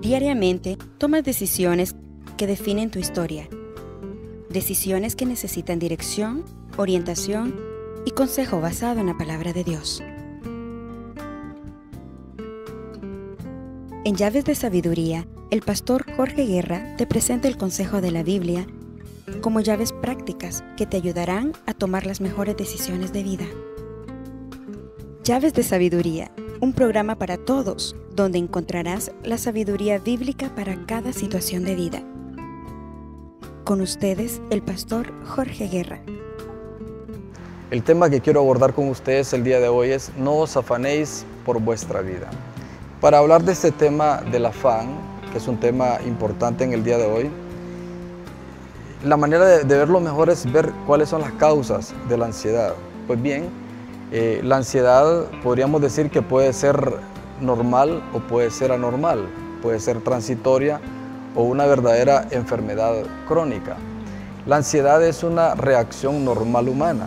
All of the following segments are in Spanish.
Diariamente tomas decisiones que definen tu historia. Decisiones que necesitan dirección, orientación y consejo basado en la palabra de Dios. En Llaves de Sabiduría, el pastor Jorge Guerra te presenta el consejo de la Biblia como llaves prácticas que te ayudarán a tomar las mejores decisiones de vida. Llaves de Sabiduría, un programa para todos, donde encontrarás la sabiduría bíblica para cada situación de vida. Con ustedes, el pastor Jorge Guerra. El tema que quiero abordar con ustedes el día de hoy es: no os afanéis por vuestra vida. Para hablar de este tema del afán, que es un tema importante en el día de hoy, la manera de verlo mejor es ver cuáles son las causas de la ansiedad. Pues bien, la ansiedad podríamos decir que puede ser normal o puede ser anormal, puede ser transitoria o una verdadera enfermedad crónica. La ansiedad es una reacción normal humana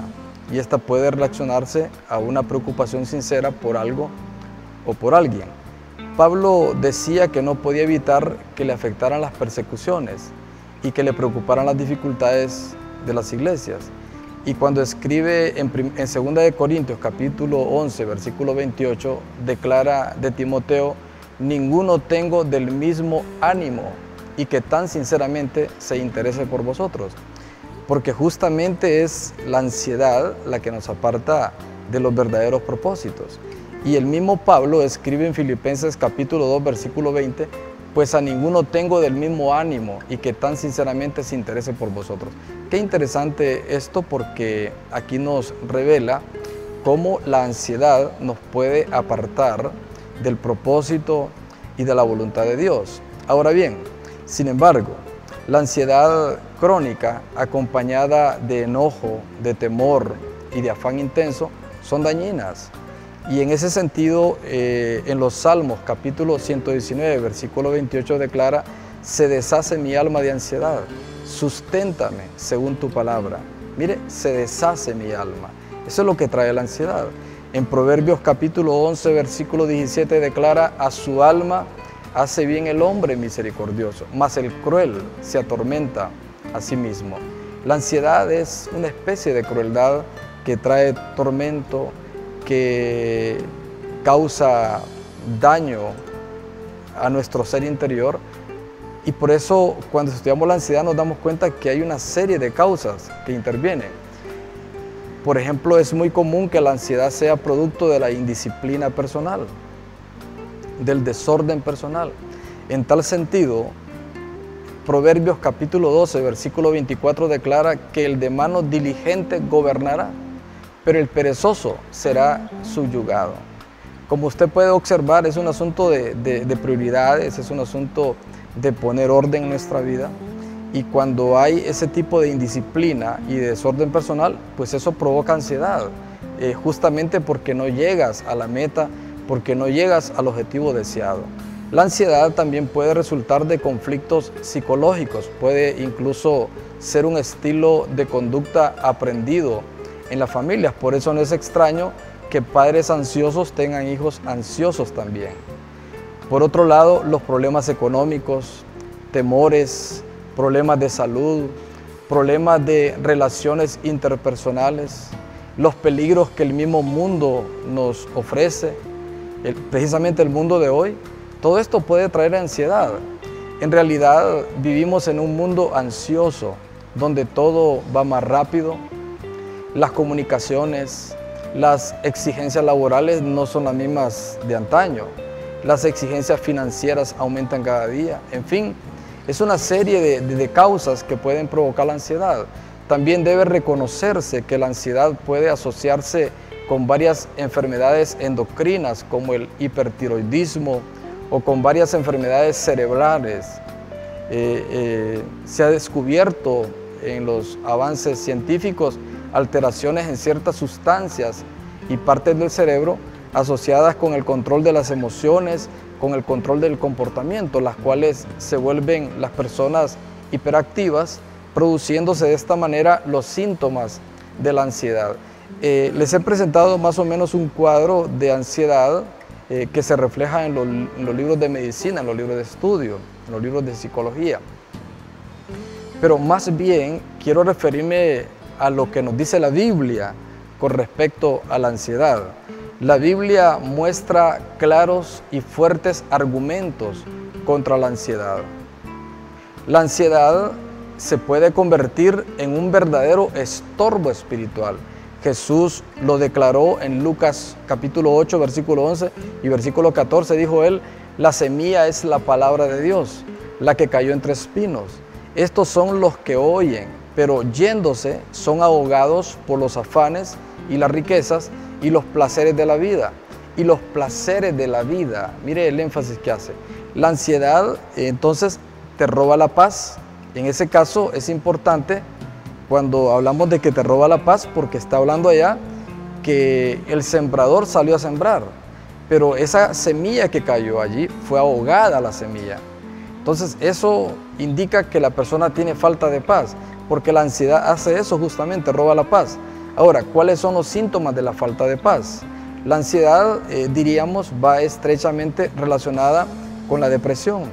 y esta puede relacionarse a una preocupación sincera por algo o por alguien. Pablo decía que no podía evitar que le afectaran las persecuciones y que le preocuparan las dificultades de las iglesias. Y cuando escribe en 2 Corintios capítulo 11, versículo 28, declara de Timoteo: ninguno tengo del mismo ánimo y que tan sinceramente se interese por vosotros. Porque justamente es la ansiedad la que nos aparta de los verdaderos propósitos. Y el mismo Pablo escribe en Filipenses capítulo 2, versículo 20, pues a ninguno tengo del mismo ánimo y que tan sinceramente se interese por vosotros. Qué interesante esto, porque aquí nos revela cómo la ansiedad nos puede apartar del propósito y de la voluntad de Dios. Ahora bien, sin embargo, la ansiedad crónica, acompañada de enojo, de temor y de afán intenso, son dañinas. Y en ese sentido, en los Salmos, capítulo 119, versículo 28, declara: se deshace mi alma de ansiedad, susténtame según tu palabra. Mire, se deshace mi alma. Eso es lo que trae la ansiedad. En Proverbios capítulo 11, versículo 17, declara: a su alma hace bien el hombre misericordioso, mas el cruel se atormenta a sí mismo. La ansiedad es una especie de crueldad que trae tormento, que causa daño a nuestro ser interior, y por eso cuando estudiamos la ansiedad nos damos cuenta que hay una serie de causas que intervienen. Por ejemplo, es muy común que la ansiedad sea producto de la indisciplina personal, del desorden personal. En tal sentido, Proverbios capítulo 12, versículo 24 declara que el de mano diligente gobernará, pero el perezoso será subyugado. Como usted puede observar, es un asunto de prioridades, es un asunto de poner orden en nuestra vida. Y cuando hay ese tipo de indisciplina y de desorden personal, pues eso provoca ansiedad, justamente porque no llegas a la meta, porque no llegas al objetivo deseado. La ansiedad también puede resultar de conflictos psicológicos, puede incluso ser un estilo de conducta aprendido en las familias. Por eso no es extraño que padres ansiosos tengan hijos ansiosos también. Por otro lado, los problemas económicos, temores, problemas de salud, problemas de relaciones interpersonales, los peligros que el mismo mundo nos ofrece, precisamente el mundo de hoy, todo esto puede traer ansiedad. En realidad vivimos en un mundo ansioso, donde todo va más rápido. Las comunicaciones, las exigencias laborales no son las mismas de antaño. Las exigencias financieras aumentan cada día. En fin, es una serie de causas que pueden provocar la ansiedad. También debe reconocerse que la ansiedad puede asociarse con varias enfermedades endocrinas, como el hipertiroidismo, o con varias enfermedades cerebrales. Se ha descubierto en los avances científicos alteraciones en ciertas sustancias y partes del cerebro asociadas con el control de las emociones, con el control del comportamiento, las cuales se vuelven las personas hiperactivas, produciéndose de esta manera los síntomas de la ansiedad. Les he presentado más o menos un cuadro de ansiedad que se refleja en los libros de medicina, en los libros de estudio, en los libros de psicología. Pero más bien quiero referirme a lo que nos dice la Biblia con respecto a la ansiedad. La Biblia muestra claros y fuertes argumentos contra la ansiedad. La ansiedad se puede convertir en un verdadero estorbo espiritual. Jesús lo declaró en Lucas capítulo 8, versículo 11 y versículo 14, dijo él: la semilla es la palabra de Dios, la que cayó entre espinos. Estos son los que oyen, pero yéndose son ahogados por los afanes y las riquezas y los placeres de la vida. Y los placeres de la vida, mire el énfasis que hace. La ansiedad entonces te roba la paz. En ese caso es importante cuando hablamos de que te roba la paz, porque está hablando allá que el sembrador salió a sembrar, pero esa semilla que cayó allí fue ahogada la semilla. Entonces eso indica que la persona tiene falta de paz, porque la ansiedad hace eso justamente, roba la paz. Ahora, ¿cuáles son los síntomas de la falta de paz? La ansiedad, diríamos, va estrechamente relacionada con la depresión.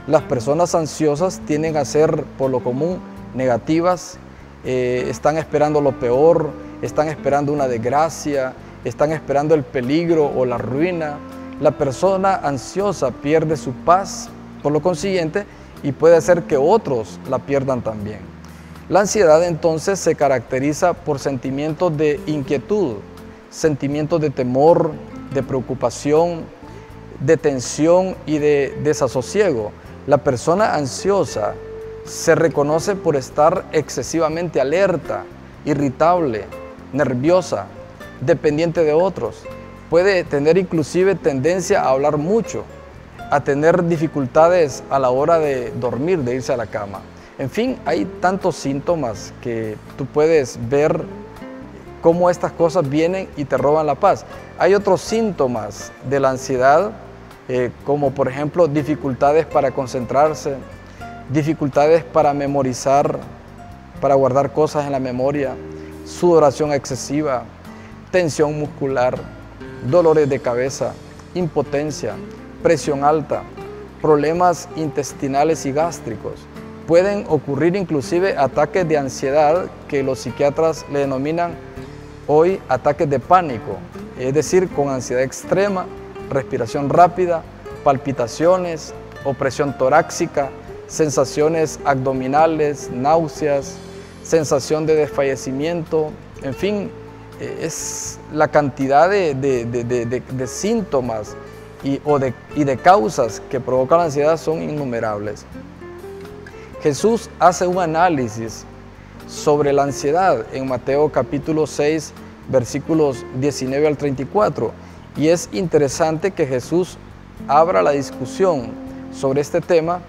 Las personas ansiosas tienden a ser, por lo común, negativas, están esperando lo peor, están esperando una desgracia, están esperando el peligro o la ruina. La persona ansiosa pierde su paz, por lo consiguiente, y puede hacer que otros la pierdan también. La ansiedad entonces se caracteriza por sentimientos de inquietud, sentimientos de temor, de preocupación, de tensión y de desasosiego. La persona ansiosa se reconoce por estar excesivamente alerta, irritable, nerviosa, dependiente de otros. Puede tener inclusive tendencia a hablar mucho, a tener dificultades a la hora de dormir, de irse a la cama. En fin, hay tantos síntomas que tú puedes ver cómo estas cosas vienen y te roban la paz. Hay otros síntomas de la ansiedad, como por ejemplo dificultades para concentrarse, dificultades para memorizar, para guardar cosas en la memoria, sudoración excesiva, tensión muscular, dolores de cabeza, impotencia, presión alta, problemas intestinales y gástricos. Pueden ocurrir inclusive ataques de ansiedad que los psiquiatras le denominan hoy ataques de pánico, es decir, con ansiedad extrema, respiración rápida, palpitaciones, opresión torácica, sensaciones abdominales, náuseas, sensación de desfallecimiento, en fin, es la cantidad de síntomas y de causas que provocan la ansiedad son innumerables. Jesús hace un análisis sobre la ansiedad en Mateo capítulo 6, versículos 19 al 34, y es interesante que Jesús abra la discusión sobre este tema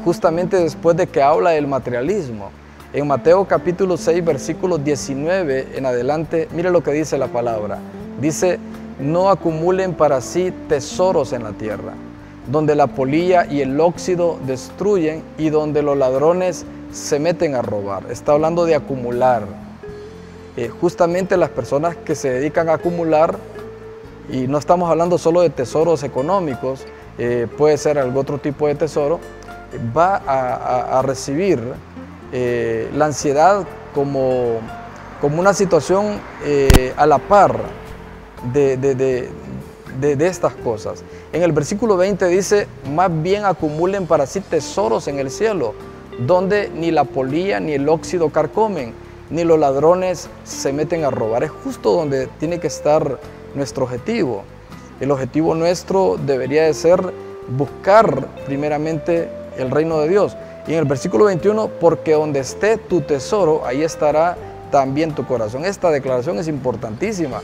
justamente después de que habla del materialismo. En Mateo capítulo 6, versículos 19 en adelante, mire lo que dice la palabra. Dice: no acumulen para sí tesoros en la tierra, donde la polilla y el óxido destruyen y donde los ladrones se meten a robar. Está hablando de acumular. Justamente las personas que se dedican a acumular, y no estamos hablando solo de tesoros económicos, puede ser algún otro tipo de tesoro, va a recibir la ansiedad como una situación a la par de estas cosas. En el versículo 20 dice: más bien acumulen para sí tesoros en el cielo, donde ni la polilla ni el óxido carcomen, ni los ladrones se meten a robar. Es justo donde tiene que estar nuestro objetivo. El objetivo nuestro debería de ser buscar primeramente el reino de Dios. Y en el versículo 21, porque donde esté tu tesoro, ahí estará también tu corazón. Esta declaración es importantísima.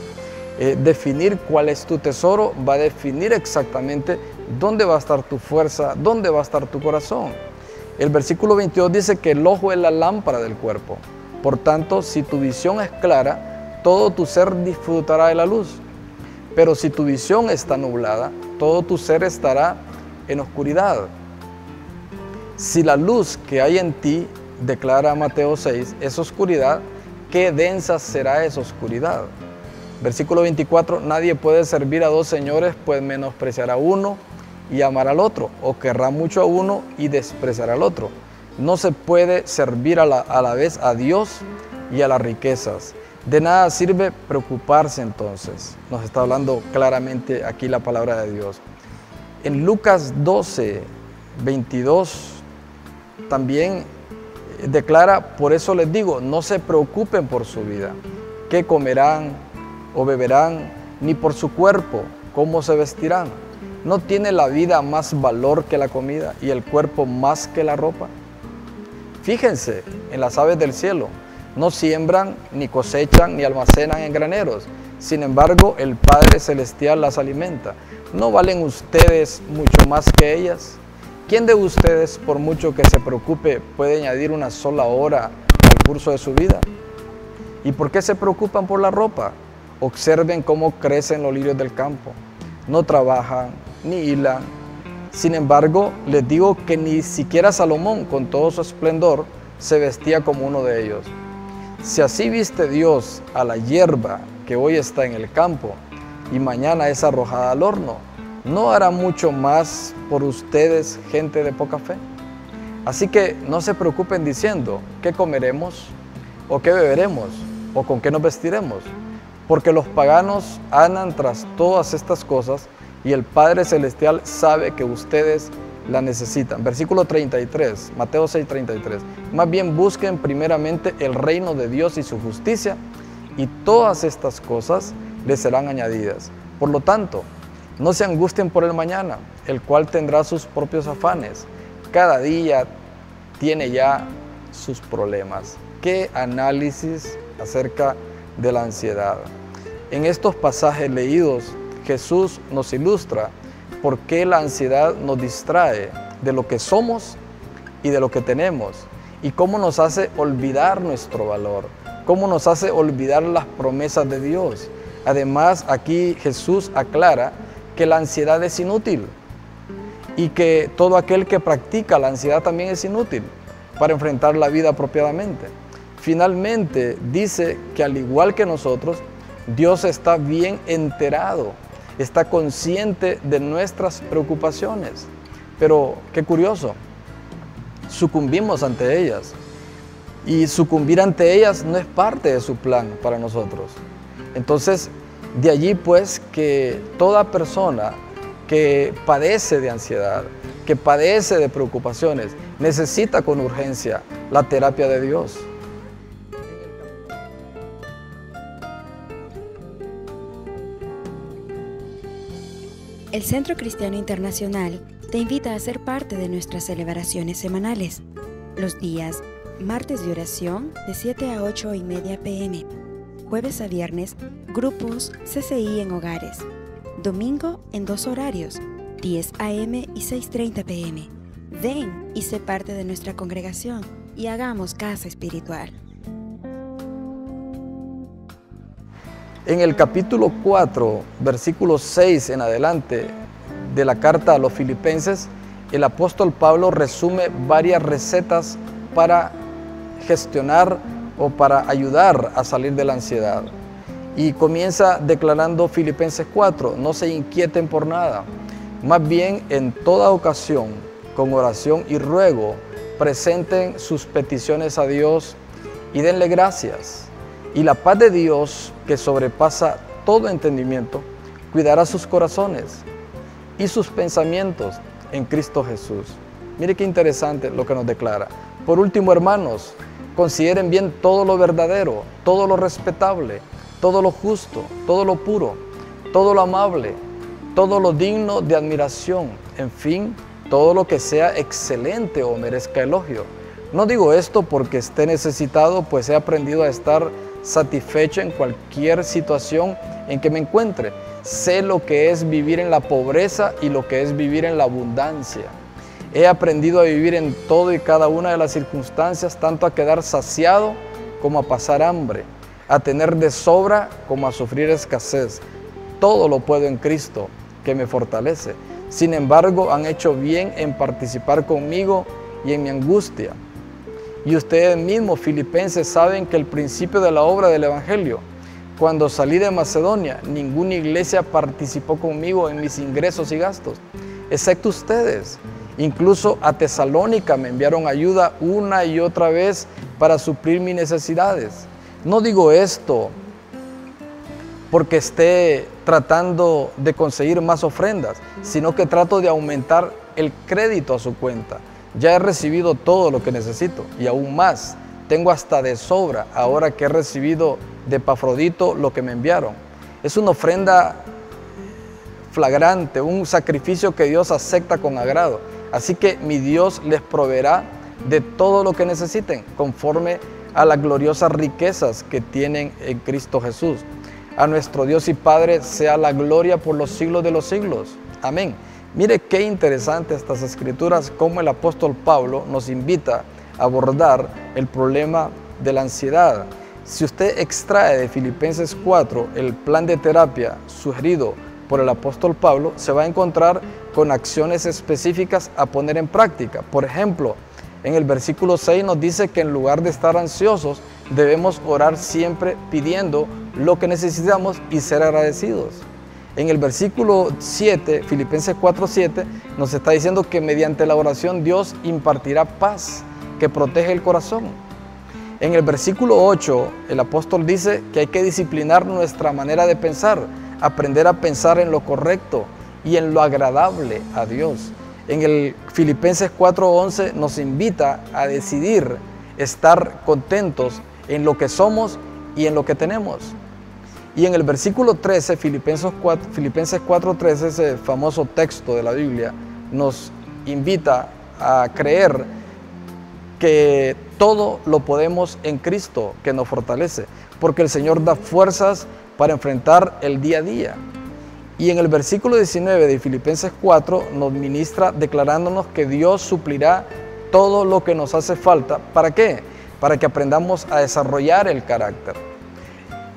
Definir cuál es tu tesoro va a definir exactamente dónde va a estar tu fuerza, dónde va a estar tu corazón. El versículo 22 dice que el ojo es la lámpara del cuerpo. Por tanto, si tu visión es clara, todo tu ser disfrutará de la luz. Pero si tu visión está nublada, todo tu ser estará en oscuridad. Si la luz que hay en ti, declara Mateo 6, es oscuridad, qué densa será esa oscuridad. Versículo 24, nadie puede servir a dos señores, pues menospreciará a uno y amar al otro, o querrá mucho a uno y despreciará al otro. No se puede servir a la vez a Dios y a las riquezas. De nada sirve preocuparse entonces. Nos está hablando claramente aquí la palabra de Dios. En Lucas 12, 22, también declara, por eso les digo, no se preocupen por su vida, qué comerán o beberán, ni por su cuerpo, cómo se vestirán. ¿No tiene la vida más valor que la comida y el cuerpo más que la ropa? Fíjense en las aves del cielo, no siembran, ni cosechan, ni almacenan en graneros. Sin embargo, el Padre Celestial las alimenta. ¿No valen ustedes mucho más que ellas? ¿Quién de ustedes, por mucho que se preocupe, puede añadir una sola hora al curso de su vida? ¿Y por qué se preocupan por la ropa? Observen cómo crecen los lirios del campo. No trabajan, ni hilan. Sin embargo, les digo que ni siquiera Salomón, con todo su esplendor, se vestía como uno de ellos. Si así viste Dios a la hierba que hoy está en el campo y mañana es arrojada al horno, ¿no hará mucho más por ustedes, gente de poca fe? Así que no se preocupen diciendo, ¿qué comeremos? ¿O qué beberemos? ¿O con qué nos vestiremos? Porque los paganos andan tras todas estas cosas y el Padre Celestial sabe que ustedes la necesitan. Versículo 33, Mateo 6, 33. Más bien busquen primeramente el reino de Dios y su justicia, y todas estas cosas les serán añadidas. Por lo tanto, no se angustien por el mañana, el cual tendrá sus propios afanes. Cada día tiene ya sus problemas. ¿Qué análisis acerca de la ansiedad? En estos pasajes leídos, Jesús nos ilustra por qué la ansiedad nos distrae de lo que somos y de lo que tenemos, y cómo nos hace olvidar nuestro valor, cómo nos hace olvidar las promesas de Dios. Además, aquí Jesús aclara que la ansiedad es inútil y que todo aquel que practica la ansiedad también es inútil para enfrentar la vida apropiadamente. Finalmente, dice que al igual que nosotros, Dios está bien enterado, está consciente de nuestras preocupaciones. Pero qué curioso, sucumbimos ante ellas. Y sucumbir ante ellas no es parte de su plan para nosotros. Entonces, de allí pues que toda persona que padece de ansiedad, que padece de preocupaciones, necesita con urgencia la terapia de Dios. El Centro Cristiano Internacional te invita a ser parte de nuestras celebraciones semanales. Los días martes de oración de 7 a 8:30 p.m. Jueves a viernes, grupos CCI en hogares. Domingo en 2 horarios, 10 a.m. y 6:30 p.m. Ven y sé parte de nuestra congregación y hagamos casa espiritual. En el capítulo 4, versículo 6 en adelante de la carta a los Filipenses, el apóstol Pablo resume varias recetas para gestionar o para ayudar a salir de la ansiedad. Y comienza declarando Filipenses 4, no se inquieten por nada, más bien en toda ocasión, con oración y ruego, presenten sus peticiones a Dios y denle gracias. Y la paz de Dios, que sobrepasa todo entendimiento, cuidará sus corazones y sus pensamientos en Cristo Jesús. Mire qué interesante lo que nos declara. Por último, hermanos, consideren bien todo lo verdadero, todo lo respetable, todo lo justo, todo lo puro, todo lo amable, todo lo digno de admiración, en fin, todo lo que sea excelente o merezca elogio. No digo esto porque esté necesitado, pues he aprendido a estar satisfecho en cualquier situación en que me encuentre. Sé lo que es vivir en la pobreza y lo que es vivir en la abundancia. He aprendido a vivir en todo y cada una de las circunstancias, tanto a quedar saciado como a pasar hambre, a tener de sobra como a sufrir escasez. Todo lo puedo en Cristo, que me fortalece. Sin embargo, han hecho bien en participar conmigo y en mi angustia. Y ustedes mismos, filipenses, saben que el principio de la obra del Evangelio, cuando salí de Macedonia, ninguna iglesia participó conmigo en mis ingresos y gastos, excepto ustedes. Incluso a Tesalónica me enviaron ayuda una y otra vez para suplir mis necesidades. No digo esto porque esté tratando de conseguir más ofrendas, sino que trato de aumentar el crédito a su cuenta. Ya he recibido todo lo que necesito y aún más. Tengo hasta de sobra ahora que he recibido de Epafrodito lo que me enviaron. Es una ofrenda flagrante, un sacrificio que Dios acepta con agrado. Así que mi Dios les proveerá de todo lo que necesiten, conforme a las gloriosas riquezas que tienen en Cristo Jesús. A nuestro Dios y Padre sea la gloria por los siglos de los siglos. Amén. Mire qué interesante estas escrituras, cómo el apóstol Pablo nos invita a abordar el problema de la ansiedad. Si usted extrae de Filipenses 4 el plan de terapia sugerido por el apóstol Pablo, se va a encontrar con acciones específicas a poner en práctica. Por ejemplo, en el versículo 6 nos dice que en lugar de estar ansiosos, debemos orar siempre pidiendo lo que necesitamos y ser agradecidos. En el versículo 7, Filipenses 4:7, nos está diciendo que mediante la oración Dios impartirá paz que protege el corazón. En el versículo 8, el apóstol dice que hay que disciplinar nuestra manera de pensar, aprender a pensar en lo correcto y en lo agradable a Dios. En el Filipenses 4:11 nos invita a decidir estar contentos en lo que somos y en lo que tenemos. Y en el versículo 13, Filipenses 4:13, ese famoso texto de la Biblia, nos invita a creer que todo lo podemos en Cristo, que nos fortalece, porque el Señor da fuerzas para enfrentar el día a día. Y en el versículo 19 de Filipenses 4 nos ministra declarándonos que Dios suplirá todo lo que nos hace falta. ¿Para qué? Para que aprendamos a desarrollar el carácter.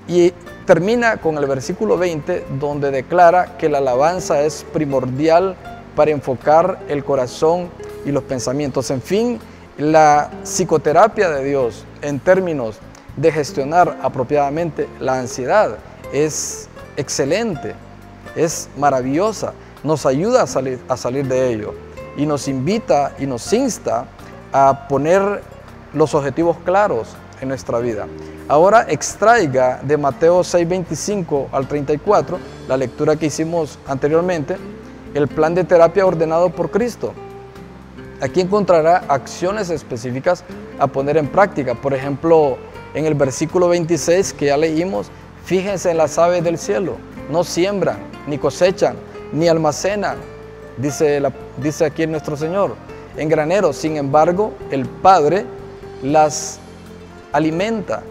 Y termina con el versículo 20, donde declara que la alabanza es primordial para enfocar el corazón y los pensamientos. En fin, la psicoterapia de Dios en términos de gestionar apropiadamente la ansiedad es excelente, es maravillosa, nos ayuda a salir de ello y nos invita y nos insta a poner los objetivos claros en nuestra vida. Ahora extraiga de Mateo 6:25 al 34, la lectura que hicimos anteriormente, el plan de terapia ordenado por Cristo. Aquí encontrará acciones específicas a poner en práctica. Por ejemplo, en el versículo 26 que ya leímos, fíjense en las aves del cielo, no siembran, ni cosechan, ni almacenan, dice aquí nuestro Señor, en graneros. Sin embargo, el Padre las alimenta.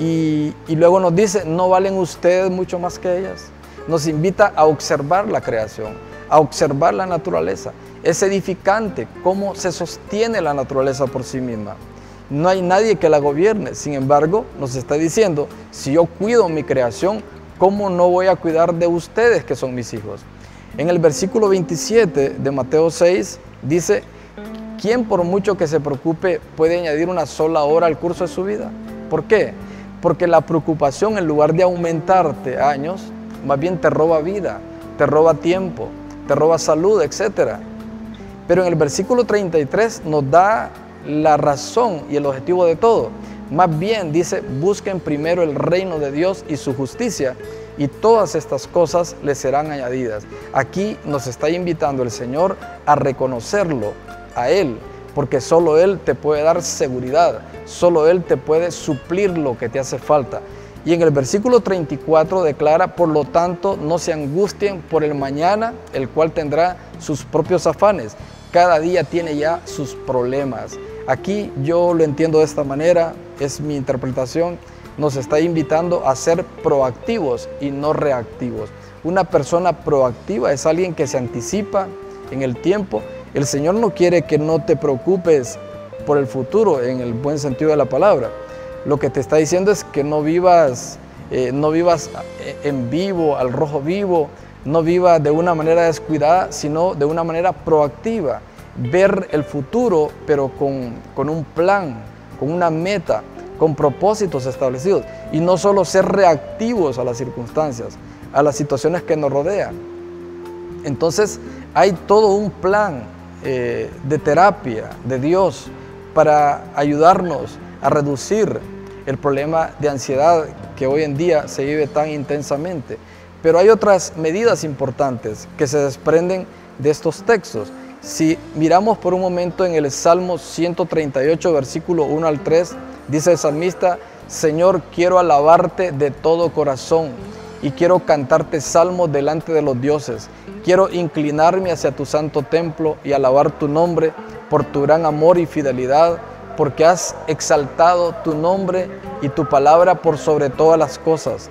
Y luego nos dice, ¿no valen ustedes mucho más que ellas? Nos invita a observar la creación, a observar la naturaleza. Es edificante cómo se sostiene la naturaleza por sí misma. No hay nadie que la gobierne. Sin embargo, nos está diciendo, si yo cuido mi creación, ¿cómo no voy a cuidar de ustedes que son mis hijos? En el versículo 27 de Mateo 6 dice, ¿quién por mucho que se preocupe puede añadir una sola hora al curso de su vida? ¿Por qué? Porque la preocupación, en lugar de aumentarte años, más bien te roba vida, te roba tiempo, te roba salud, etc. Pero en el versículo 33 nos da la razón y el objetivo de todo. Más bien dice, busquen primero el reino de Dios y su justicia, y todas estas cosas les serán añadidas. Aquí nos está invitando el Señor a reconocerlo, a Él, porque solo Él te puede dar seguridad, solo Él te puede suplir lo que te hace falta. Y en el versículo 34 declara, por lo tanto, no se angustien por el mañana, el cual tendrá sus propios afanes. Cada día tiene ya sus problemas. Aquí yo lo entiendo de esta manera, es mi interpretación, nos está invitando a ser proactivos y no reactivos. Una persona proactiva es alguien que se anticipa en el tiempo. El Señor no quiere que no te preocupes por el futuro en el buen sentido de la palabra. Lo que te está diciendo es que no vivas en vivo, al rojo vivo, no viva de una manera descuidada, sino de una manera proactiva. Ver el futuro, pero con un plan, con una meta, con propósitos establecidos. Y no solo ser reactivos a las circunstancias, a las situaciones que nos rodean. Entonces hay todo un plan de terapia de Dios para ayudarnos a reducir el problema de ansiedad que hoy en día se vive tan intensamente. Pero hay otras medidas importantes que se desprenden de estos textos. Si miramos por un momento en el Salmo 138, versículo 1 al 3, dice el salmista: Señor, quiero alabarte de todo corazón y quiero cantarte salmos delante de los dioses. Quiero inclinarme hacia tu santo templo y alabar tu nombre por tu gran amor y fidelidad, porque has exaltado tu nombre y tu palabra por sobre todas las cosas.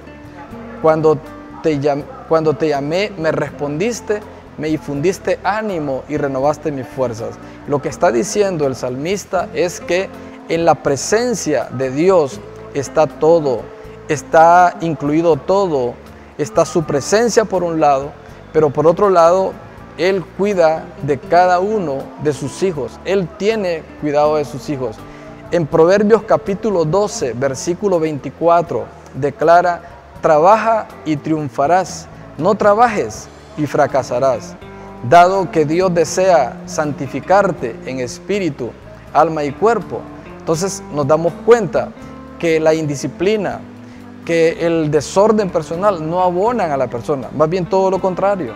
Cuando te llamé, me respondiste, me infundiste ánimo y renovaste mis fuerzas. Lo que está diciendo el salmista es que en la presencia de Dios está todo, está incluido todo, está su presencia por un lado, pero por otro lado, Él cuida de cada uno de sus hijos. Él tiene cuidado de sus hijos. En Proverbios capítulo 12, versículo 24, declara: trabaja y triunfarás, no trabajes y fracasarás. Dado que Dios desea santificarte en espíritu, alma y cuerpo, entonces nos damos cuenta que la indisciplina, que el desorden personal no abonan a la persona, más bien todo lo contrario.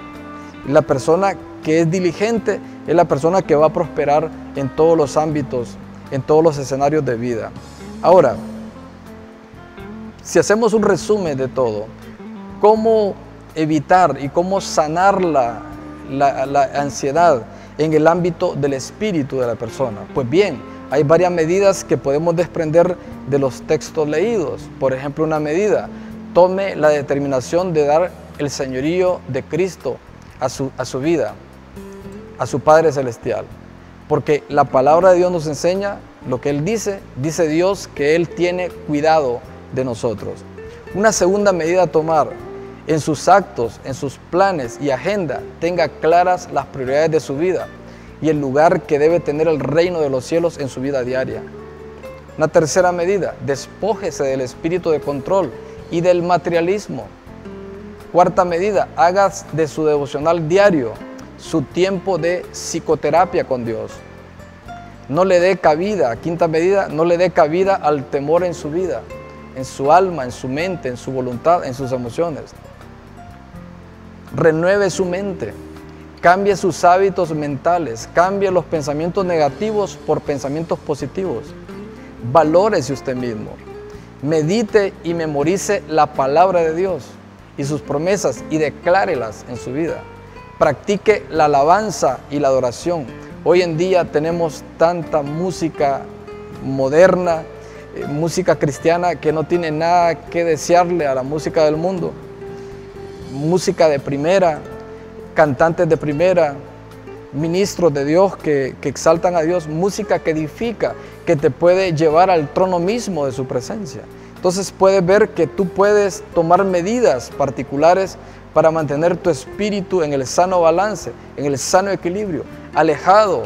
La persona que es diligente es la persona que va a prosperar en todos los ámbitos, en todos los escenarios de vida. Ahora, si hacemos un resumen de todo, ¿cómo evitar y cómo sanar la ansiedad en el ámbito del espíritu de la persona? Pues bien, hay varias medidas que podemos desprender de los textos leídos. Por ejemplo, una medida: tome la determinación de dar el señorío de Cristo a su vida, a su Padre Celestial. Porque la palabra de Dios nos enseña lo que Él dice Dios que Él tiene cuidado de nosotros. Una segunda medida a tomar: en sus actos, en sus planes y agenda, tenga claras las prioridades de su vida y el lugar que debe tener el reino de los cielos en su vida diaria. Una tercera medida: despójese del espíritu de control y del materialismo. Cuarta medida: haga de su devocional diario su tiempo de psicoterapia con Dios. No le dé cabida. Quinta medida: no le dé cabida al temor en su vida, en su alma, en su mente, en su voluntad, en sus emociones. Renueve su mente, cambie sus hábitos mentales, cambie los pensamientos negativos por pensamientos positivos. Valórese usted mismo, medite y memorice la palabra de Dios y sus promesas y declárelas en su vida. Practique la alabanza y la adoración. Hoy en día tenemos tanta música moderna, música cristiana que no tiene nada que desearle a la música del mundo. Música de primera, cantantes de primera, ministros de Dios que exaltan a Dios, música que edifica, que te puede llevar al trono mismo de su presencia. Entonces puedes ver que tú puedes tomar medidas particulares para mantener tu espíritu en el sano balance, en el sano equilibrio, alejado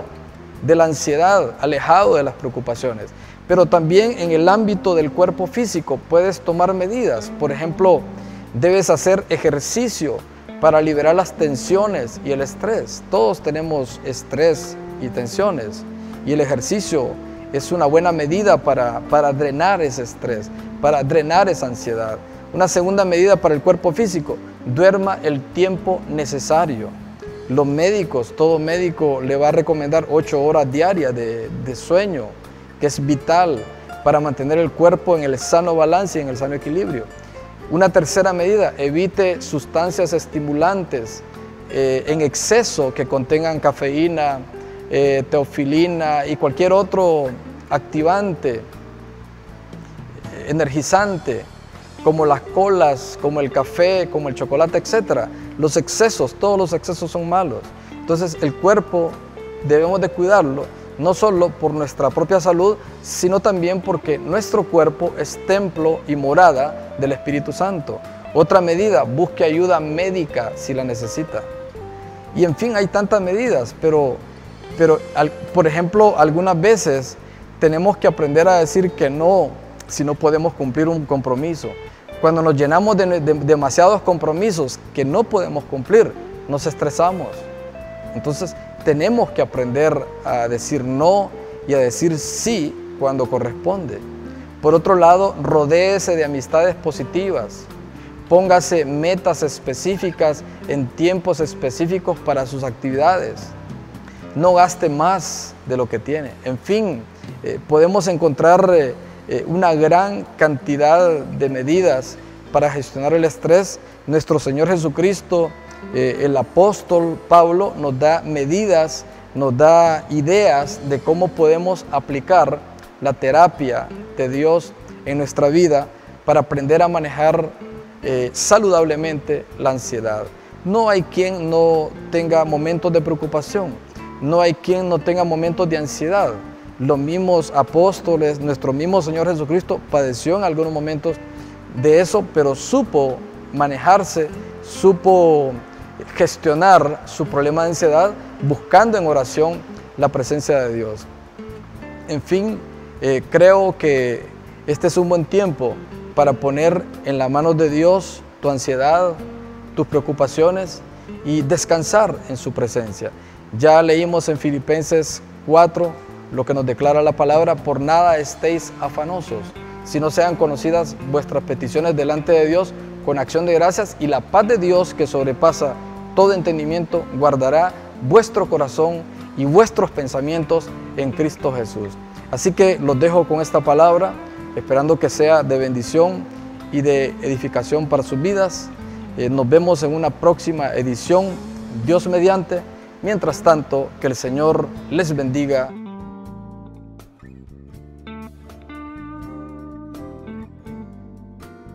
de la ansiedad, alejado de las preocupaciones. Pero también en el ámbito del cuerpo físico puedes tomar medidas. Por ejemplo, debes hacer ejercicio para liberar las tensiones y el estrés. Todos tenemos estrés y tensiones, y el ejercicio es una buena medida para drenar ese estrés, para drenar esa ansiedad. Una segunda medida para el cuerpo físico: duerma el tiempo necesario. Los médicos, todo médico le va a recomendar 8 horas diarias de sueño, que es vital para mantener el cuerpo en el sano balance y en el sano equilibrio. Una tercera medida: evite sustancias estimulantes en exceso que contengan cafeína, teofilina y cualquier otro activante, energizante, como las colas, como el café, como el chocolate, etc. Los excesos, todos los excesos son malos. Entonces el cuerpo debemos de cuidarlo, no solo por nuestra propia salud, sino también porque nuestro cuerpo es templo y morada del Espíritu Santo. Otra medida, busque ayuda médica si la necesita. Y en fin, hay tantas medidas, pero por ejemplo, algunas veces tenemos que aprender a decir que no si no podemos cumplir un compromiso. Cuando nos llenamos de demasiados compromisos que no podemos cumplir, nos estresamos. Entonces, tenemos que aprender a decir no y a decir sí cuando corresponde. Por otro lado, rodéese de amistades positivas. Póngase metas específicas en tiempos específicos para sus actividades. No gaste más de lo que tiene. En fin, podemos encontrar una gran cantidad de medidas para gestionar el estrés. Nuestro Señor Jesucristo, el apóstol Pablo, nos da medidas, nos da ideas de cómo podemos aplicar la terapia de Dios en nuestra vida para aprender a manejar saludablemente la ansiedad. No hay quien no tenga momentos de preocupación, no hay quien no tenga momentos de ansiedad. Los mismos apóstoles, nuestro mismo Señor Jesucristo padeció en algunos momentos de eso, pero supo manejarse, supo gestionar su problema de ansiedad buscando en oración la presencia de Dios. En fin, creo que este es un buen tiempo para poner en las manos de Dios tu ansiedad, tus preocupaciones y descansar en su presencia. Ya leímos en Filipenses 4 lo que nos declara la palabra: por nada estéis afanosos, sino sean conocidas vuestras peticiones delante de Dios con acción de gracias, y la paz de Dios, que sobrepasa todo entendimiento, guardará vuestro corazón y vuestros pensamientos en Cristo Jesús. Así que los dejo con esta palabra, esperando que sea de bendición y de edificación para sus vidas. Nos vemos en una próxima edición, Dios mediante. Mientras tanto, que el Señor les bendiga.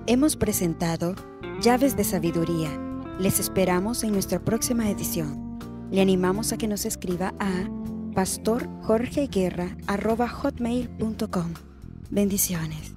Hemos presentado Llaves de Sabiduría. Les esperamos en nuestra próxima edición. Le animamos a que nos escriba a pastorjorgeguerra@hotmail.com. Bendiciones.